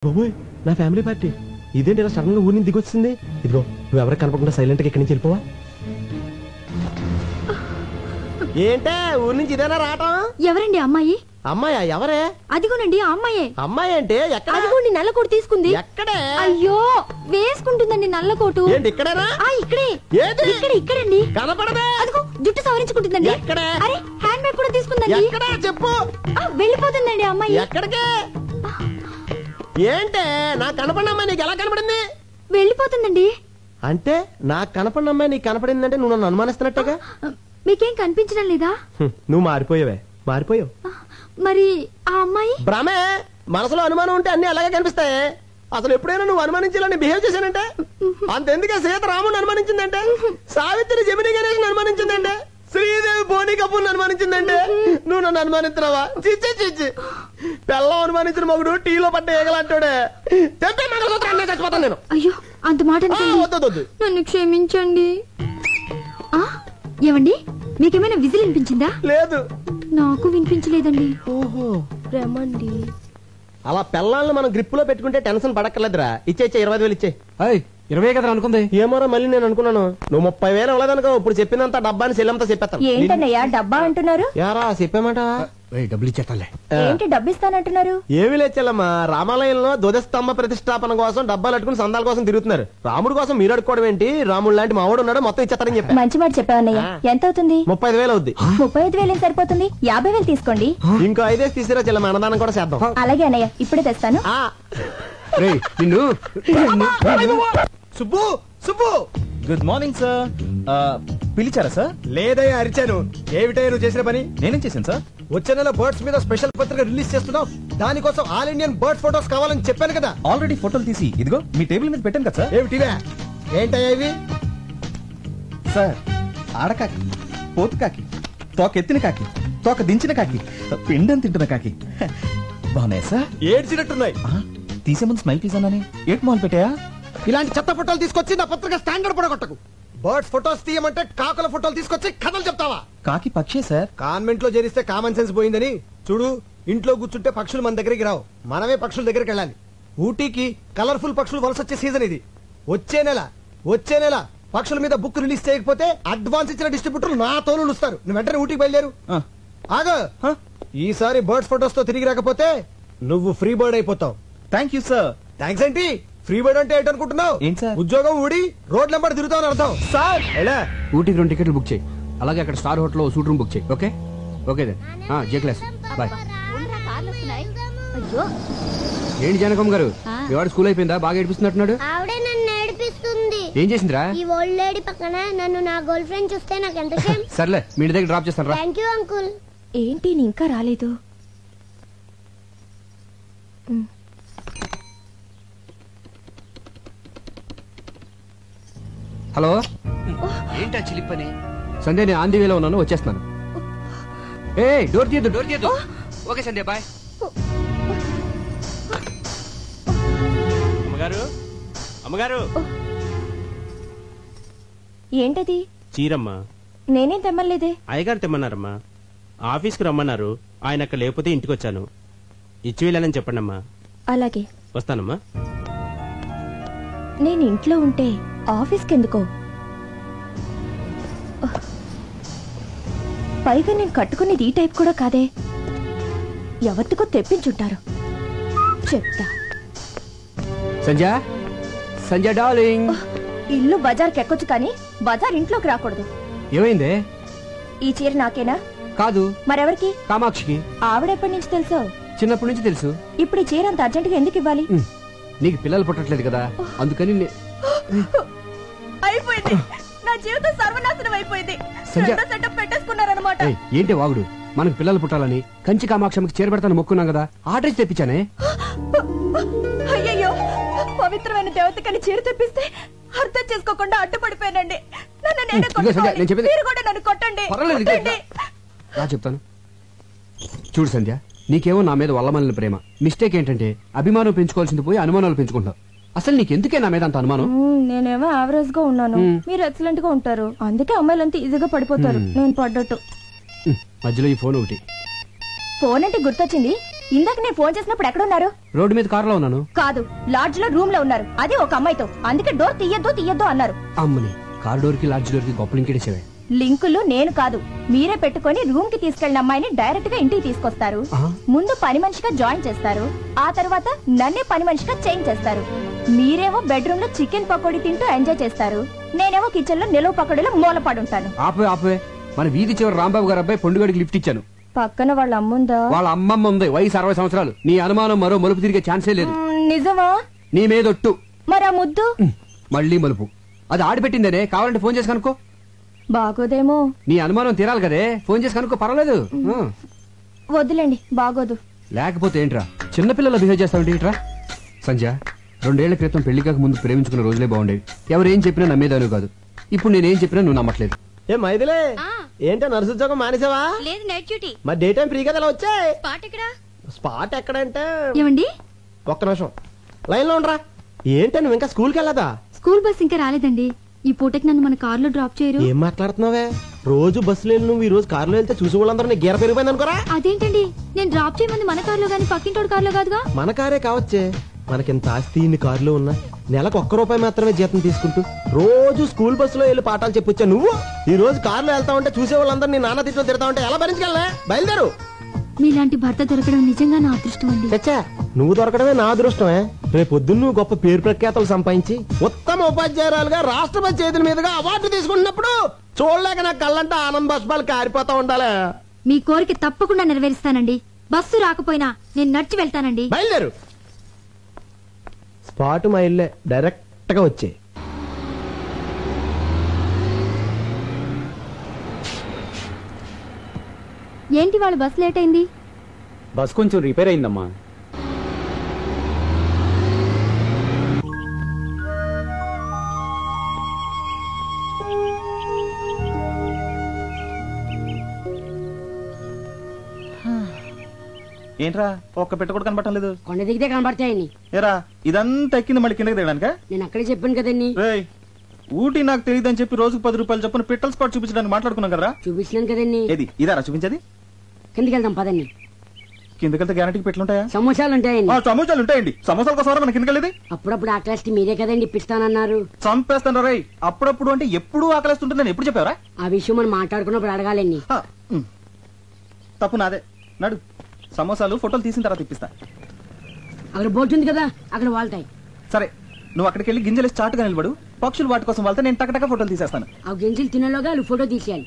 బాబోయ్ నా family party ఇదేంటి ఇలా సడన్ గా ఊరిని దిగొచ్చింది. ఇదిగో నువ్వు ఎవరికి కనపడకుండా సైలెంట్ గా ఇక్కడి నుంచి వెళ్ళిపోవా. ఏంటే ఊరి నుంచి ఇదేనా రావటం? ఎవరండి అమ్మాయి? అమ్మాయా? ఎవరే? అదిగోనండి ఆ అమ్మాయే. అమ్మాయి అంటే ఎక్కడ? అదిగోండి నల్ల కోటు తీసుకుంది. ఎక్కడే? అయ్యో వేసుకుంటుందండి నల్ల కోటు. ఏంటి ఇక్కడేనా? ఇక్కడే. ఏది? ఇక్కడండి. కనపడదే. అదిగో జుట్టు సవరించుకుంటుందండి. ఎక్కడే? అరే హ్యాండ్ బ్యాగ్ కూడా తీసుకుందండి. ఎక్కడ చెప్పు. వెళ్ళిపోతుందండి అమ్మాయి. ఎక్కడికి? ఏంటే నాకు కనపడిన అమ్మాయి నీకు ఎలా కనపడింది? వెళ్ళిపోతుందండి. అంటే నాకు కనపడిన అమ్మాయి నీకు కనపడిందంటే నువ్వు నన్ను అనుమానిస్తున్నట్టుగా. మీకేం కనిపించడం లేదా? నువ్వు మారిపోయావే. మారిపోయావు. మరి ఆ అమ్మాయి? భ్రమే. మనసులో అనుమానం ఉంటే అన్ని అలాగే కనిపిస్తాయి. అసలు ఎప్పుడైనా నువ్వు అనుమానించాలని బిహేవ్ చేశానంటే అంతెందుకే సీత రాముని అనుమానించిందంటే, సావిత్రి జమిని గణేష్ అనుమానించిందంటే, శ్రీదేవి బోని కపూర్ అనుమానించిందంటే నువ్వు నన్ను అనుమానిస్తున్నావా? చిచ్చి చిచ్చి. పెళ్ళం అనుమానించిన మగుడు టీలో పడ్డ ఏగలంటాడే. తెప్పే మంగళసూత్రం చచ్చిపోతాను నేను. అయ్యో అంత మాట వద్దు. నన్ను క్షమించండి. ఏమండి మీకేమైనా విజిల్ వినిపించిందా? లేదు. నాకు వినిపించలేదండి. ఓహో రమండి. అలా పెళ్ళాలను మనం గ్రిప్ లో పెట్టుకుంటే టెన్షన్ పడక్కర్లేదురా. ఇచ్చే 25,000 ఇచ్చే. 20 కదా అనుకుంది. ఏమోరా మళ్ళీ నేను అనుకున్నాను నువ్వు 30,000 ఇవ్వలేదనుకో. ఇప్పుడు చెప్పినంత డబ్బాని సెల్లంతా చెప్పేస్తాను. ఏంటన్నయ్యా డబ్బా అంటున్నారు? యారా చెప్పామాట. డబ్బులు ఇచ్చేస్తాలే. ఏంటి డబ్బిస్తానంటున్నారు? ఏమి లేచెల్లమ్మా, రామాలయంలో ధ్వజస్తంభ ప్రతిష్టాపన కోసం డబ్బాలు అట్టుకుని సందాల కోసం తిరుగుతున్నారు. రాముడు కోసం మీరు అడుకోవడం ఏంటి? రాముడు లాంటి మావాడు ఉన్నాడు, మొత్తం ఇచ్చేస్తారని చెప్పి. మంచి మాట చెప్పావన్నయ్య. ఎంత అవుతుంది? 35,000 అవుద్ది. 35,000 ఏం సరిపోతుంది? 50,000 తీసుకోండి. ఇంకో 5 తీసిరా చెల్లమ్మ, అన్నదానం కూడా చేద్దాం. అలాగే అన్నయ్య ఇప్పుడే తెస్తాను. నిన్ను Subbu Subbu. Good morning sir. పిలిచారా సార్? లేదయ్యా అరిచాను. ఏమిటయ్యా నువ్వు చేసిన పని? నేనేం చేశాను సార్? వచ్చే నెల బర్డ్స్ మీద స్పెషల్ పత్రిక రిలీజ్ చేస్తున్నావు. దానికోసం ఆల్ ఇండియన్ బర్డ్ ఫోటోస్ కావాలని చెప్పాను కదా. ఆల్రెడీ ఫోటోలు తీసి ఇదిగో మీ టేబుల్ మీద పెట్టాను కదా సార్. ఏమిటివే? ఏంటయ్యా ఇవి? సార్ ఆడకాకి, పోతు కాకి, తోక ఎత్తిన కాకి, తోక దించిన కాకి, పిండం తింటున్న కాకి బాగున్నాయి సార్. ఏడ్చినట్టున్నాయి. తీసే ముందు స్మైల్ ప్లీజ్ అన్నానే. ఏట్ మాల్ పెట్టాయా? ఇలాంటి చెత్త ఫోటోలు తీసుకొచ్చి నా పత్రిక స్టాండర్డ్ పడగొట్టకు. బర్డ్స్ ఫోటోస్ తీయమంటే కాకుల ఫోటోలు తీసుకొచ్చి కథలు చెప్తావా? కాకి పక్షే సార్. కాన్వెంట్ లో చేరిస్తే కామన్ సెన్స్ పోయిందని చూడు. ఇంట్లో కూర్చుంటే పక్షులు మన దగ్గరికి రావు, మనమే పక్షుల దగ్గరికి వెళ్ళాలి. ఊటీకి కలర్ఫుల్ పక్షులు వలస వచ్చే సీజన్ ఇది. వచ్చే నెల పక్షుల మీద బుక్ రిలీజ్ చేయకపోతే అడ్వాన్స్ ఇచ్చిన డిస్ట్రిబ్యూటర్లు నా తోలు ఇస్తారు. నువ్వు వెంటనే ఊటీకి బయలుదేరు. ఆగో, ఈసారి బర్డ్స్ ఫోటోస్ తో తిరిగి రాకపోతే నువ్వు ఫ్రీ బర్డ్ అయిపోతావు. Thank you sir. థ్యాంక్స్ ఏంటి? ఫ్రీ బర్డ్ అంటే ఏంటనుకుంటున్నావు? ఏంటి సార్? ఉద్యోగం ఊడి రోడ్ నెంబర్ తిరుగుతావు అర్థం. సార్ ఎలా? ఊటీకి 2 టికెట్లు బుక్ చేయి. అలాగే అక్కడ star hotel suite room book చేయి. Okay okay then. J class boy. ఏంటి జానకమ్మ గారు, మీ వాడు స్కూల్ అయిపోయిందా? బాగా ఏడిపిస్తున్నట్టున్నాడు. ఆవిడే నన్ను ఏడిపిస్తుంది. ఏం చేసిందిరా? ఈ ఓల్డ్ లేడీ పక్కన నన్ను నా గర్ల్ ఫ్రెండ్ చూస్తే నాకు ఎంత షేమ్. సర్లే మీ ఇంటి దగ్గర డ్రాప్ చేస్తాను రా. Thank you uncle. ఏంటి ఇంకా రాలేదు? హలో. ఏంటా చిలిపని? సంధ్య నేను ఆంధీ వేలో ఉన్నాను, వచ్చేస్తున్నాను. ఏ డోర్ తీయద్దు. ఓకే సంధ్య బాయ్. అమ్మగారు ఏంటది? చీరమ్మా. నేనేం తెమ్మలేదే. అయ్యగారు తెమ్మన్నారమ్మా. ఆఫీస్కి రమ్మన్నారు. ఆయన అక్కడ లేకపోతే ఇంటికి వచ్చాను. ఇచ్చి వెళ్ళానని చెప్పండి అమ్మా. అలాగే వస్తానమ్మా. నేను ఇంట్లో ఉంటే ఆఫీస్కి ఎందుకో? పైగా నేను కట్టుకునేది ఈ టైప్ కూడా కాదే. ఎవరికో తెప్పించుంటారు. చెప్తా. సంజయ్ డార్లింగ్. ఇల్లు బజార్కి ఎక్కొచ్చు కానీ బజార్ ఇంట్లోకి రాకూడదు. ఏమైందే? ఈ చీర నాకేనా? కాదు. మరెవరికి? కామాక్షికి. ఆవిడెప్పటి నుంచి తెలుసు? చిన్నప్పటి నుంచి తెలుసు. ఇప్పుడు ఈ చీర అంత అర్జెంటుగా ఎందుకు ఇవ్వాలి? నీకు పిల్లలు పుట్టట్లేదు కదా, అందుకని. అయిపోయింది, నా జీవితం సర్వనాశనం అయిపోయింది. సెటప్ పెట్టేసుకున్నారన్నమాట. ఏంటి వాగుడు? మనకు పిల్లలు పుట్టాలని కంచి కామాక్షమికి చీర పెడతాను మొక్కున్నాం కదా, ఆర్డర్ తెప్పించానే. అయ్యయ్యో, పవిత్రమైన దేవతకని చీర తెప్పిస్తే అర్థం చేసుకోకుండా అడ్డుపడిపోయానండి. మీరు కూడా నన్ను కొట్టండి. చెప్తాను చూడు సంధ్య, నీకేమో నా మీద వల్లమల్లిన ప్రేమ. మిస్టేక్ ఏంటంటే అభిమానం పెంచుకోవాల్సింది పోయి అనుమానాలు పెంచుకుంటావు. అసలు నీకెందుకే నా మీద అంత అనుమానం? నేనేమో యావరేజ్ గా ఉన్నాను, మీరు ఎక్సలెంట్ గా ఉంటారు. అందుకే అమ్మాయిలంతా ఈజీగా పడిపోతారు. నేను పడ్డట్టు. మధ్యలో ఈ ఫోన్ ఒకటి. ఫోన్ అంటే గుర్తొచ్చింది, ఇందాక నేను ఫోన్ చేసినప్పుడు ఎక్కడున్నారు? రోడ్డు మీద కారులో ఉన్నాను. కాదు, లాడ్జ్ లో రూమ్ లో ఉన్నారు. అది ఒక అమ్మాయితో. అందుకే డోర్ తీయద్దు అన్నారు. అమ్మని కార్ డోర్ కి లాడ్జ్ డోర్ కి గొప్ప లింకేసేవే. లింకులు నేను కాదు, మీరే పెట్టుకొని రూమ్ కి తీసుకెళ్లిన అమ్మాయిని డైరెక్ట్ గా ఇంటికి తీసుకొస్తారు. ముందు పని మనిషిగా జాయిన్ చేస్తారు, ఆ తర్వాత నన్నే పని మనిషిగా చేంజ్ చేస్తారు. మీరేమో బెడ్రూమ్ లో చికెన్ పకోడీ తింటూ ఎంజాయ్ చేస్తారు, నేనేమో కిచెన్ లో నిలువ పకోడీలో మూలపడుంటాను. ఆపే మన వీధి చివరి రాంబాబు గారు అబ్బాయి పొండుగడికి లిఫ్ట్ ఇచ్చాను. పక్కన వాళ్ళ అమ్ముందా? వాళ్ళ అమ్మమ్మ ఉంది, వయసు 60 సంవత్సరాలు. నీ అనుమానం మరో మలుపు తిరిగే ఛాన్సే లేదు. నిజమా? నీ మీదొట్టు. మరి ఆ ముద్దు? మళ్ళీ మలుపు. అది ఆడిపెట్టిందనే, కావాలంటే ఫోన్ చేసి కనుక్కో. బాగోదేమో. నీ అనుమానం తీరాలి కదే, ఫోన్ చేసి కనుక్కో, పర్వాలేదు. వద్దులేండి, బాగోదు. లేకపోతే ఏంట్రా చిన్నపిల్లల బిహేవ్ చేస్తావంటే ఏంట్రా? సంధ్య, 2 ఏళ్ల క్రితం పెళ్లి కాక ముందు ప్రేమించుకున్న రోజులే బాగుండేవి. ఎవరేం చెప్పినా నమ్మేదాను కాదు. ఇప్పుడు నేనేం చెప్పినా నువ్వు నమ్మట్లేదు. ఏ మైదిలే, ఏంటో నర్సు ఉద్యోగం మానేసావా? లేదు, నైట్ డ్యూటీ. మరి డే టైం ఫ్రీ కదా, ఇలా వచ్చాయి. స్పాట్ ఎక్కడ? స్పాట్ ఎక్కడంటే ఏమండి, ఒక్క నిమిషం లైన్ లో ఉండరా. ఏంటో నువ్వు ఇంకా స్కూల్కి వెళ్ళదా? స్కూల్ బస్ ఇంకా రాలేదండి. ఈ పూటకి నన్ను మన కార్ లో డ్రాప్ చేయరు. ఏం మాట్లాడుతున్నావే? రోజు బస్సులో వెళ్ళి నువ్వు ఈ రోజు కారులో వెళ్తే చూసి వాళ్ళందరూ నీ గీర పెరిగిపోయింది అనుకోరా. అదేంటండి, నేను డ్రాప్ చేయమంది మన కార్ లో గానీ పక్కింటోడు కార్ లో కాదుగా. మన కారే కావచ్చే, మనకింత ఆస్తి ఇన్ని కారులో ఉన్నా నెలకు ₹1 మాత్రమే జీతం తీసుకుంటూ రోజు స్కూల్ బస్సులో వెళ్ళి పాఠాలు చెప్పొచ్చా నువ్వు? ఈ రోజు కారులో వెళ్తా ఉంటే చూసే వాళ్ళందరూ నీ నాన్న తిట్లో తిడతా ఉంటే ఎలా భరించగలనే? బయలుదేరు. మీలాంటి భర్త దొరకడం నిజంగా నా అదృష్టం అండి. చచ్చా, నువ్వు దొరకడమే నా అదృష్టమే. రేపు పొద్దున్న నువ్వు గొప్ప పేరు ప్రఖ్యాతలు సంపాదించి ఉత్తమ ఉపాధ్యాయురాలుగా రాష్ట్రపతి చేతుల మీదుగా అవార్డు తీసుకుంటున్నప్పుడు చూడలేక నా కళ్ళంటే ఆనంద బాష్పాలు కారిపోతా ఉండాలి. మీ కోరిక తప్పకుండా నెరవేరుస్తానండి. బస్సు రాకపోయినా నేను నడిచి వెళ్తానండి. బయలుదేరు. స్పాట్ మా ఇల్లే, డైరెక్ట్ గా వచ్చే. ఏంటి వాళ్ళ బస్ లేట్ అయింది? బస్ కొంచెం రిపేర్ అయిందమ్మా. ఏంట్రా ఒక్క పెట్ట కూడా కనబడటం లేదు? కొండ దిగితే కనబడతాయని. ఏరా ఇదంతా ఎక్కింది మళ్ళీ కిందకి దిగడానిక? నేను అక్కడే చెప్పాను కదండి. ఊటీ నాకు తెలియదని చెప్పి రోజుకు ₹10 చొప్పున పిట్టల్ స్పాట్ చూపించడానికి మాట్లాడుకున్నాం కదా. చూపించినాను కదండి. ఏది ఇదారా చూపించేది? కిందకి వెళ్దాం పదండి. కిందకెళ్తే గ్యారంటీకి పెట్లుంటాయా? సమోసాలు ఉంటాయండి. సమోసాలు ఉంటాయండి. సమోసాల కోసం మన కిందకెళ్ళేది. అప్పుడప్పుడు ఆకలిస్తే మీరే కదండి ఇప్పిస్తానన్నారు. చంపేస్తాను రే. అప్పుడప్పుడు అంటే ఎప్పుడు ఆకలిస్తుంటుందని ఎప్పుడు చెప్పావరా? ఆ విషయం మనం మాట్లాడుకున్నప్పుడు అడగాలండి. తప్పు నాదే. నడు, సమోసాలు ఫోటోలు తీసిన తర్వాత ఇప్పిస్తా. అక్కడ బోట్ ఉంది కదా, అక్కడ వాళ్తాయి. సరే, నువ్వు అక్కడికి వెళ్ళి గింజలు చాటుగా నిలబడు. పక్షులు వాటి కోసం వాళ్తే నేను టకటక ఫోటోలు తీసేస్తాను. ఆ గింజలు తినేలోగా వాళ్ళు ఫోటో తీసేయాలి.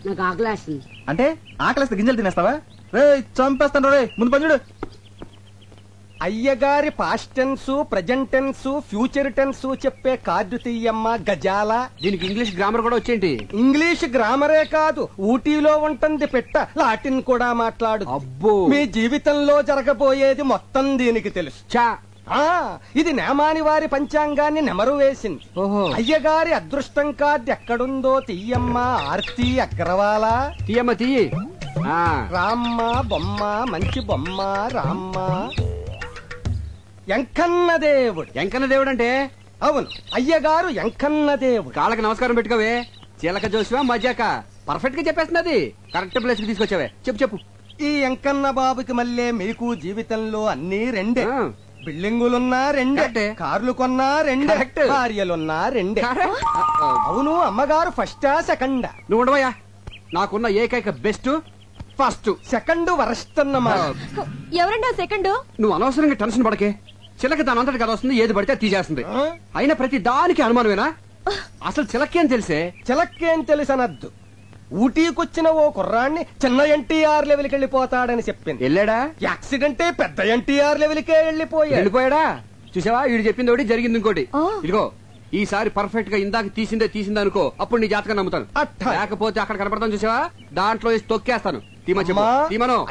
నాకు ఆకలి వేస్తుంది. అంటే ఆకలిస్తే గింజలు తినేస్తావా? రే చంపేస్తాను రే. ముందు పని. అయ్యగారి past tense, present tense, future tense చెప్పే కార్డు తీయమ్మ గజాల. దీనికి ఇంగ్లీష్ గ్రామర్ కూడా వచ్చేంటి? ఇంగ్లీష్ గ్రామరే కాదు, ఊటీలో ఉంటుంది పెట్ట, లాటిన్ కూడా మాట్లాడు. అబ్బో, మీ జీవితంలో జరగబోయేది మొత్తం దీనికి తెలుసు. ఇది నేమాని వారి పంచాంగాన్ని నెమరు వేసింది. అయ్యగారి అదృష్టం కార్డు ఎక్కడుందో తీయమ్మ ఆర్తి అగ్రవాల. తీయమ్మ తీయి. రామ్మ బొమ్మ, మంచి బొమ్మ రామ్మ. ఎంకన్న దేవుడు. ఎంకన్న దేవుడు అంటే? అవును, అయ్యగారు ఎంకన్న దేవుడు. కాళ్ళకి నమస్కారం పెట్టుకోవే. చిలక జోసివా మజాక పర్ఫెక్ట్ గా చెప్పేస్తున్నది. కరెక్ట్ ప్లేస్ కి తీసుకొచ్చావే. చెప్పు. ఈ ఎంకన్న బాబుకి మళ్ళీ మీకు జీవితంలో అన్ని రెండే. బిల్డింగులున్నా రెండే, కార్లు కొన్నా రెండే, భార్యలున్నా రెండే. అవును, అమ్మగారు ఫస్టా సెకండా? నువ్వు ఉండవయ్యా. నాకున్న ఏకైక బెస్ట్ ఫస్ట్, సెకండ్ వరస్ట్ అన్నమాట. ఎవరండి సెకండ్? నువ్వు అనవసరంగా టెన్షన్ పడకే. చిలక దాని అంతటి కదా వస్తుంది, ఏది పడితే తీసేస్తుంది. అయినా ప్రతి దానికి అనుమానమేనా? అసలు చిలకేం తెలిసే? చిలకేం తెలుసనద్దు. ఊటీకొచ్చిన ఓ కుర్రాన్ని చిన్న ఎన్టీఆర్ లెవెల్కి వెళ్ళిపోతాడని చెప్పింది. వెళ్ళాడా? యాక్సిడెంటే పెద్ద ఎన్టీఆర్ లెవెల్కే వెళ్ళిపోయాడా? చూసావా, వీడు చెప్పింది ఒకటి, జరిగింది ఇంకోటి. ఇదిగో ఈసారి పర్ఫెక్ట్ గా ఇందాక తీసిందే అనుకో, అప్పుడు నీ జాతకం నమ్ముతాను. లేకపోతే అక్కడ కనపడతాను చూసావా, దాంట్లో తొక్కేస్తాను.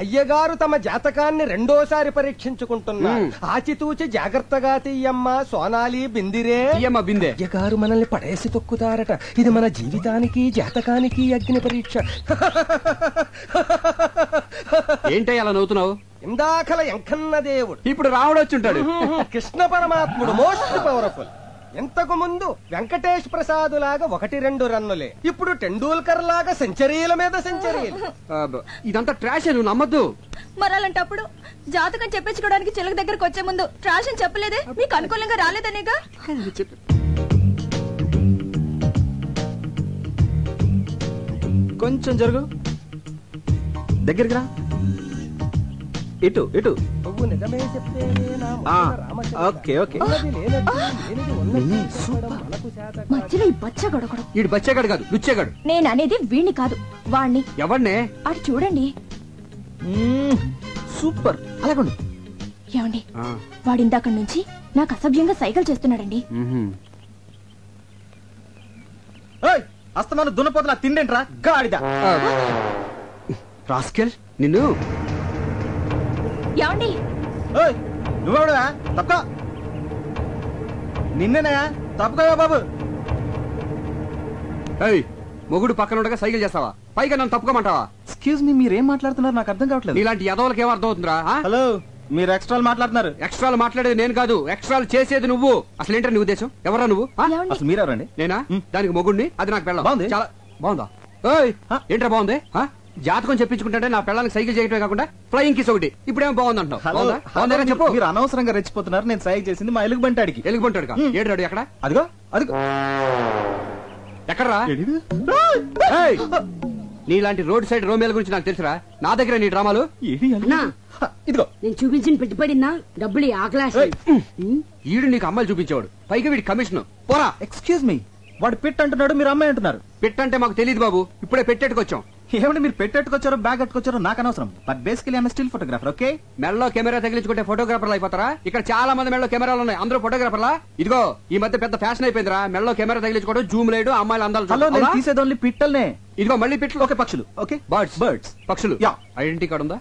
అయ్యగారు తమ జాతకాన్ని రెండోసారి పరీక్షించుకుంటున్నారు. ఆచితూచి జాగ్రత్తగా తీయమ్మ సోనాలి బిందిరే. బిందే. అయ్యగారు మనల్ని పడేసి తొక్కుతారట. ఇది మన జీవితానికి జాతకానికి అగ్ని పరీక్ష. ఏంటో అలా నవ్వుతున్నావు? ఇందాకల ఎంకన్న దేవుడు, ఇప్పుడు రాముడు వచ్చి ఉంటాడు. కృష్ణ పరమాత్ముడు, మోస్ట్ పవర్ఫుల్. ఇంతకు ముందు వెంకటేష్ ప్రసాద్ లాగా 1-2 రన్నులే, ఇప్పుడు టెండూల్కర్ లాగా సెంచరీల మీద సెంచరీలు. ఇదంతా ట్రాష్, నువ్వు నమ్మద్దు. మరలాంటప్పుడు జాతకం చెప్పించుకోవడానికి చిలక దగ్గరకు వచ్చే ముందు ట్రాష్ అని చెప్పలేదే, మీకు అనుకూలంగా రాలేదనేగా. కొంచెం జరుగు, దగ్గరికి రా, ఇటు ఇటు. నువ్వు నిజమే చెప్తేనే నా మనసున రామచంద్ర. Okay okay. ఉన్నది లేనట్టు, లేనిది ఉన్నట్టు మనకు శాత మధ్యలో ఈ బచ్చగొడగడు. ఈడు బచ్చేగాడు కాదు, లుచ్చేగాడు. నేను అనేది వీణ్ణి కాదు, వాణ్ణి. ఎవరినే? అటు చూడండి. సూపర్, అలాగండి. ఏమండి, వాడిందాక నుంచి నాకు అసభ్యంగా సైకిల్ చేస్తున్నాడండి. అస్తమాను దున్నపోతున్నా తిండేంట్రా గాడిద. రాస్కెల్ నిన్ను. ఏమండి, నువ్వెవడా? తప్పుకో. నిన్నేనా? తప్పుకోవా బాబు. ఏయ్, మొగుడు పక్కన ఉండగా సైకిల్ చేస్తావా? పైగా నన్ను తప్పుకోమంటావా? ఎక్స్క్యూజ్ మీ, మీరేం మాట్లాడుతున్నారు నాకు అర్థం కావట్లేదు. ఇలాంటి యదవులకి ఏం అర్థం అవుతుందిరా? హలో, మీరు ఎక్స్ట్రాలు మాట్లాడుతున్నారు. ఎక్స్ట్రాలు మాట్లాడేది నేను కాదు, ఎక్స్ట్రాలు చేసేది నువ్వు. అసలు ఏంటో నీ ఉద్దేశం? ఎవరా నువ్వు? అసలు మీరెవరండి? నేనా? దానికి మొగుడిని, అది నాకు పెళ్ళం. బాగుంది. చాలా బాగుందా? ఏయ్, ఏంట్రా బాగుంది? జాతకం చెప్పించుకుంటే నా పెళ్ళానికి సైకిల్ చేయటమే కాకుండా ఫ్లయింగ్ కిస్ ఒకటి. ఇప్పుడేమో బాగుంది అంటావు. బాగుందా చెప్పు. మీరు అనవసరంగా రెచ్చిపోతున్నారు. నేను సైకిల్ చేసింది మా ఎలుగుబంటాడికి. ఎలుగుబంటాడు ఏడు ఎక్కడ? అదిగో అదిగో. ఎక్కడరా? నీలాంటి రోడ్ సైడ్ రోమేల గురించి నాకు తెలుసురా. నా దగ్గర నీ డ్రామాలు. ఇదిగో నేను చూపించిన పెట్టుబడినా డబ్బులు ఆకలాస్. ఈడు నీకు అమ్మాయిలు చూపించేవాడు, పైగా వీడి కమిషన్. పోరా. ఎక్స్క్యూజ్ మీ, వాడు పిట్ అంటున్నాడు, మీరు అమ్మాయి అంటున్నారు. పిట్ అంటే మాకు తెలియదు బాబు, ఇప్పుడే పెట్టేట్టుకొచ్చాం. ఏమంటే మీరు పెట్టెట్టుకొచ్చారో బ్యాగ్ కట్టుకొచ్చారో నాకు అనవసరం. But basically I'm still photographer. Okay, మెడలో కెమెరా తగిలించుకుంటే ఫోటోగ్రాఫర్లు అయిపోతారా? ఇక్కడ చాలా మంది మెడలో కెమెరాలు ఉన్నాయి, అందరూ ఫోటోగ్రాఫర్లా? ఇదిగో ఈ మధ్య పెద్ద ఫ్యాషన్ అయిపోయిందిరా మెడలో కెమెరా తగిలించుకోవడం, జూమ్ లేడు, అమ్మాయిలు అందాలు. హలో, నేను తీసేది ఓన్లీ పిట్టల్నే. ఇదిగో మళ్ళీ పిట్లు. ఓకే, పక్షులు. Okay, birds. బర్డ్స్, పక్షులు. యా. ఐడెంటిటీ కార్డు ఉందా?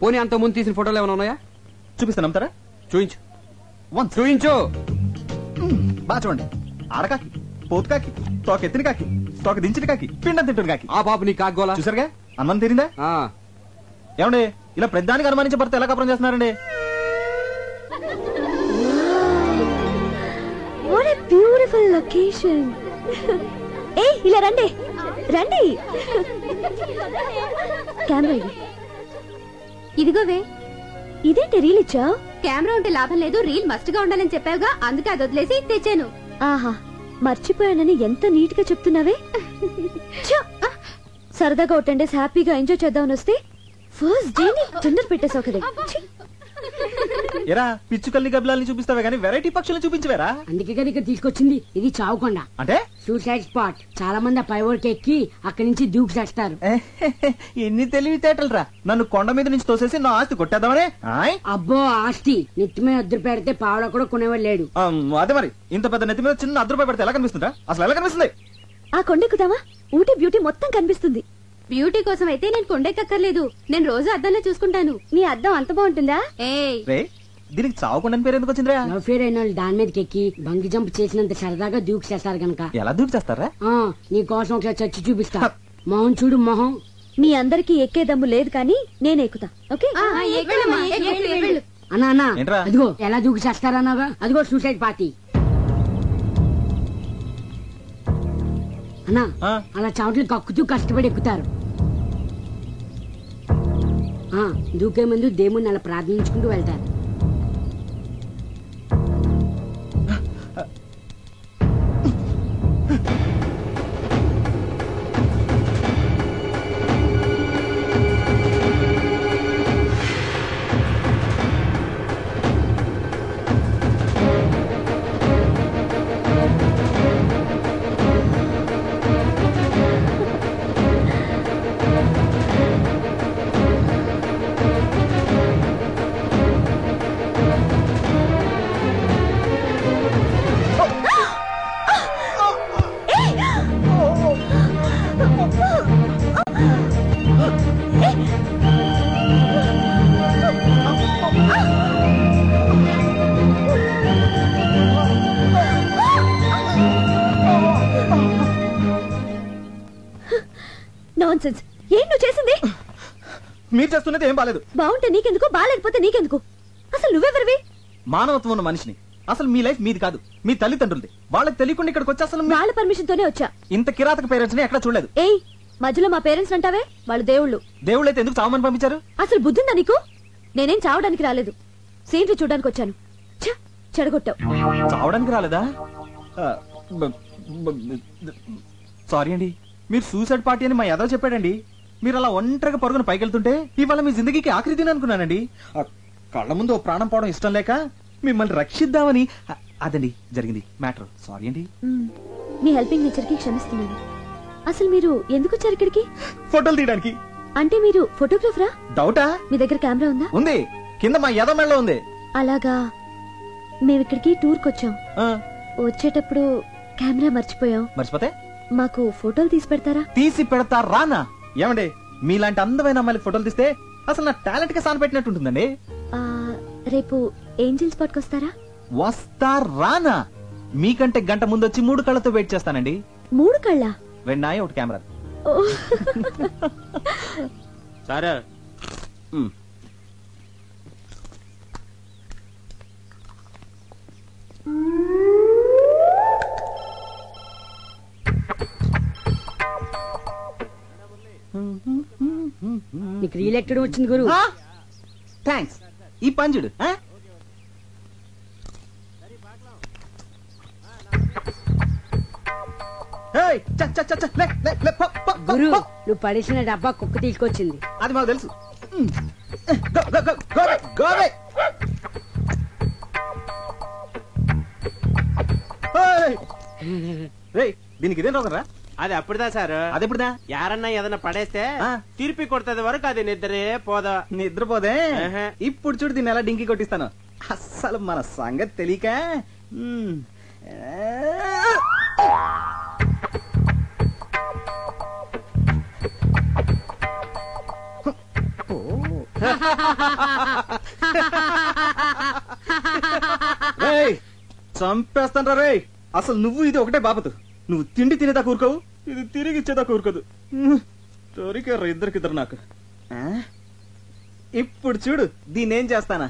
పోనీ అంత ముందు తీసిన ఫోటోలు ఏమైనా ఉన్నాయా? చూపిస్తాను, నమ్ముతారా? చూయించు. వన్ చూయించు. బాగా చూడండి. ఆడకాకి, పోతు కాకి, తోక ఎత్తిన కాకి, తోక దించిన కాకి, పిండం తింటున్న కాకి. ఆ బాబు నీ కాగోలా చూసారుగా, అనుమానం తీరిందా? ఏమండి, ఇలా ప్రధానికి అనుమానించే భర్త ఎలా కపరం చేస్తున్నారండి? What a beautiful location. ఏ ఇలా రండి రండి. కెమెరా ఇదిగోవే. ఇదేంటి రీల్ ఇచ్చావు? కెమెరా ఉంటే లాభం లేదు, రీల్ మస్ట్ గా ఉండాలని చెప్పావుగా, అందుకే అది వదిలేసి తెచ్చాను. ఆహా, మర్చిపోయానని ఎంత నీట్ గా చెప్తున్నావే. సరదాగా ఒక 10 days హ్యాపీగా ఎంజాయ్ చేద్దామని వస్తే ఫస్ట్ డే డిన్నర్ పెట్టేసావు కదా. ఎరా పిచ్చుకల్ని గబ్బిలాల్ని చూపిస్తావే కానీ వెరైటీ పక్షులను చూపించవేరా? అందుకే కదా ఇక్కడ తీసుకొచ్చింది. ఇది చావుకొండ అంటే సూసైడ్ స్పాట్. చాలా మంది ఆ పైవోర్కి ఎక్కి అక్కడి నుంచి దూకి చేస్తారు. ఎన్ని తెలివితేటలు రా. నన్ను కొండ మీద నుంచి తోసేసి నా ఆస్తి కొట్టేద్దామనే. అబ్బో, ఆస్తి నెత్తిమే అద్దరు పెడితే పావడ కూడా కొనేవాడు లేడు. అదే మరి, ఇంత పెద్ద నెత్తి మీద చిన్న ₹1 పెడితే ఎలా కనిపిస్తుందా? అసలు ఎలా కనిపిస్తుంది? ఆ కొండెక్కుదామా? ఊటీ బ్యూటీ మొత్తం కనిపిస్తుంది. బ్యూటీ కోసం అయితే నేను కొండెక్కర్లేదు, నేను రోజు అద్దంలో చూసుకుంటాను. నీ అద్దం అంత బాగుంటుందా? దీనికి చావుకుండా పేరు ఎందుకు వచ్చిందిరా? లవ్ ఫేర్ అయిన వాళ్ళు దాని మీదకి ఎక్కి బంగి జంప్ చేసినంత సరదాగా దూకి చేస్తారు గనక. ఎలా దూకి చేస్తారా? నీ కోసం ఒకసారి చచ్చి చూపిస్తా. మొహం చూడు, మొహం. మీ అందరికి ఎక్కే దమ్ము లేదు కానీ నేను ఎక్కుతా. ఓకే, అన్నా అన్నా, అదిగో ఎలా దూకి చేస్తారన్నాగా, అదిగో సూసైడ్ పార్టీ. అన్నా, అలా చావట్లు కక్కుతూ కష్టపడి ఎక్కుతారు. దూకే ముందు దేవుణ్ణి అలా ప్రార్థించుకుంటూ వెళ్తారు. నాన్సెన్స్. ఏం నువ్వు చేసింది? మీరు చేస్తున్నది ఏం బాలేదు. బాగుంటే నీకెందుకు, బాగాలేకపోతే నీకెందుకు? అసలు నువ్వెవరివి? మానవత్వం ఉన్న మనిషిని. అసలు మీ లైఫ్ మీది కాదు, మీ తల్లిదండ్రులది. వాళ్ళకి తెలియకుండా ఇక్కడికి వచ్చి అసలు వాళ్ళ పర్మిషన్ తోనే వచ్చా. ఇంత కిరాతక పేరెంట్స్ ని ఎక్కడ చూడలేదు. ఏయ్, మధ్యలో మా పేరెంట్స్ అంటావే, వాళ్ళు దేవుళ్ళు. దేవుళ్ళు అయితే ఎందుకు చావమని పంపించారు? అసలు బుద్ధిందా నీకు? నేనేం చావడానికి రాలేదు, సీన్లు చూడడానికి వచ్చాను. చెడగొట్టావు. చావడానికి రాలేదా? సారీ అండి, మీరు సూసైడ్ పార్టీ అని మా యాదవ్ చెప్పాడండి. మీరు అలా ఒంటరిగా పరుగున పైకెళ్తుంటే ఇవాళ మీ జిందగీకి ఆఖరి దిన అనుకున్నానండి. కళ్ళ ముందు ఓ ప్రాణం పోవడం ఇష్టం లేక మిమ్మల్ని రక్షిద్దామని. అదండి జరిగింది మ్యాటర్. సారీ అండి. మీ హెల్పింగ్ నేచర్ కి క్షమిస్తున్నాను. అసలు మీరు ఎందుకు వచ్చారు ఇక్కడికి? ఫోటోలు తీయడానికి. అంటే మీరు ఫోటోగ్రాఫరా? డౌటా? మీ దగ్గర కెమెరా ఉందా? ఉంది, కింద మా యాదవ్ మెడలో ఉంది. అలాగా. మేము ఇక్కడికి టూర్ కొచ్చాం. వచ్చేటప్పుడు కెమెరా మర్చిపోయాం. మర్చిపోతే మాకు ఫోటోలు తీసి పెడతారా? తీసి పెడతారానా? ఏమండి, మీలాంటి అందమైన అమ్మాయిలు ఫోటోలు తీస్తే అసలు నా టాలెంట్ కి సాన పెట్టినట్టు ఉంటుందండి. రేపు ఏంజిల్ స్పాట్ వస్తారా? వస్తారానా? మీకంటే గంట ముందు వచ్చి 3 కళ్ళతో వెయిట్ చేస్తానండి. 3 కళ్ళ? వెన్నాయి ఒకటి కెమెరా. సరే. నీకు రీఎలెక్టెడ్ వచ్చింది గురు. థ్యాంక్స్. ఈ పంజుడు గురు, నువ్వు పడేసిన డబ్బా కుక్క తీసుకొచ్చింది. అది మాకు తెలుసు. దీనికి ఇదేం రోగరా? అది అప్పుడుదా సార్. అది ఎప్పుడుదా? యారన్నా ఏదన్నా పడేస్తే తిరిపి కొడుతుంది వరకు అది నిద్రే పోదా. నిద్రపోదే. ఇప్పుడు చూడు దీన్ని ఎలా డింకి కొట్టిస్తాను. అస్సలు మన సంగతి తెలియక. చంపేస్తాను రే. అసలు నువ్వు ఇది ఒకటే బాపతు. నువ్వు తిండి తినేదా కూరుకోవు, ఇది తిరిగి ఇచ్చేదా కూరుకోదు. దొరికారు ఇద్దరికిద్దరు నాకు. ఇప్పుడు చూడు దీన్ని ఏం చేస్తానా.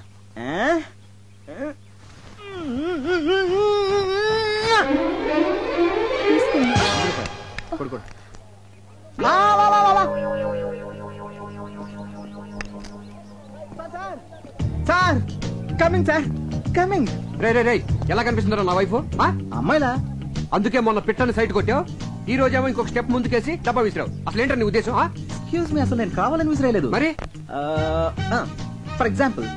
Sir coming, sir coming. రే రే రే, ఎలా కనిపిస్తుందో నా వైఫ్? అమ్మాయిలా? అందుకే మొన్న పిట్టని సైట్ కొట్టావు, ఈ రోజేమో ఇంకొక స్టెప్ ముందుకేసి డబ్బా విసిరావు. అసలు ఏంటో నీ ఉద్దేశం? ఎక్స్క్యూజ్ మీ, అసలు నేను కావాలని విసిరేయలేదు. మరి ఫర్ ఎగ్జాంపుల్,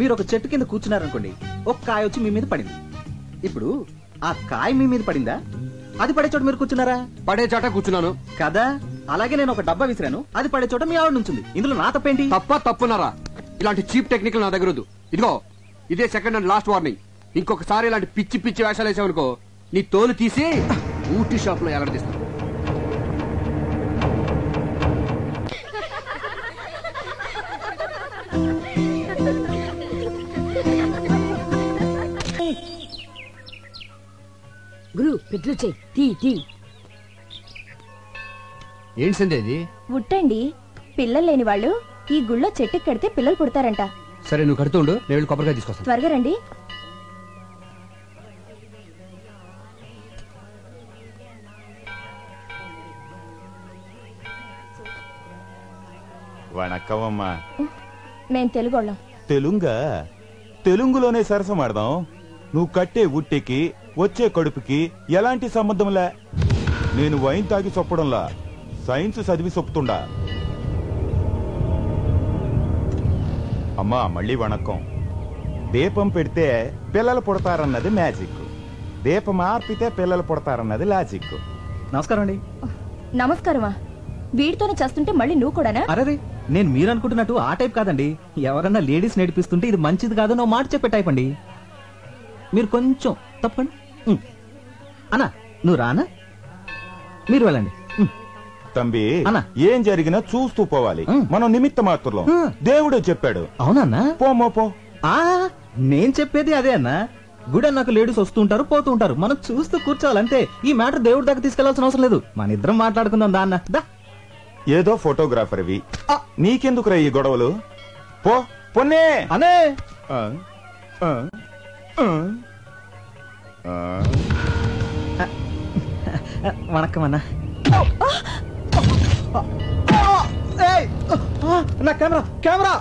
మీరు ఒక చెట్టు కింద కూర్చున్నారనుకోండి, ఒక కాయ వచ్చి మీ మీద పడింది. ఇప్పుడు ఆ కాయ మీ మీద పడిందా? అది పడే చోట మీరు కూర్చున్నారా? పడే చోట కూర్చున్నాను కదా. అలాగే నేను ఒక డబ్బా విసిరాను, అది పడే చోట మీ ఆవిడ నుంచింది. ఇందులో నా తప్పేంటి? తప్పున్నారా? ఇలాంటి చీప్ టెక్నికల్ నా దగ్గర వద్దు. ఇదిగో ఇదే సెకండ్ అండ్ లాస్ట్ వార్నింగ్. ఇంకొకసారి ఇలాంటి పిచ్చి పిచ్చి వేషాలు వేసావనుకో, నీ తోలు తీసి ఊటీ షాప్ లో ఎలాడదీస్తాను. గురు పెట్లు చెయ్యి. తీ. ఏంటి సందే ఇది? ఉట్టండి. పిల్లలు లేని వాళ్ళు ఈ గుళ్ళో చెట్టుకి కడితే పిల్లలు పుడతారంట. సరే నువ్వు కడుతూ ఉండు, నేను వెళ్ళి కొబ్బరికాయ తీసుకొస్తాను. త్వరగా రండి. వణక్కమమ్మా. మేము తెలుగోళ్ళం. తెలుంగా? తెలుగులోనే సరసమాడదాం. నువ్వు కట్టే ఉట్టికి వచ్చే కడుపుకి ఎలాంటి సంబంధంలే. నేను వైన్ తాగి చొప్పడంలా, సైన్స్ చదివి చొప్పుతుండా. అమ్మా మళ్ళీ వణక్కం. దీపం పెడితే పిల్లలు పుడతారన్నది మ్యాజిక్, దీపం ఆర్పితే పిల్లలు పుడతారన్నది లాజిక్. నమస్కారం అండి. నమస్కారమా? వీడితోనే చేస్తుంటే మళ్ళీ నువ్వు కూడానా? అరే, నేను మీరు అనుకుంటున్నట్టు ఆ టైప్ కాదండి. ఎవరన్నా లేడీస్ నేర్పిస్తుంటే ఇది మంచిది కాదు నువ్వు మాట చెప్పే టైప్ అండి. మీరు కొంచెం తప్పండి. అన్నా నువ్వు రానా? మీరు వెళ్ళండి. తంబి, ఏం జరిగినా చూస్తూ పోవాలి. మనం నిమిత్త మాత్రం, దేవుడే చెప్పాడు. అవునన్నా? పో. నేను చెప్పేది అదే అన్నా. గుడి అన్నాక లేడీస్ వస్తూ ఉంటారు, పోతూ ఉంటారు. మనం చూస్తూ కూర్చోవాలంతే. ఈ మ్యాటర్ దేవుడి దగ్గర తీసుకెళ్లాల్సిన అవసరం లేదు. మన ఇద్దరం మాట్లాడుకుందాం దా అన్న. ఏదో ఫోటోగ్రాఫర్ వి, నీకెందుకురా ఈ గొడవలు? పొన్నే అనే వణకం అన్నా. నా కెమెరా కెమెరా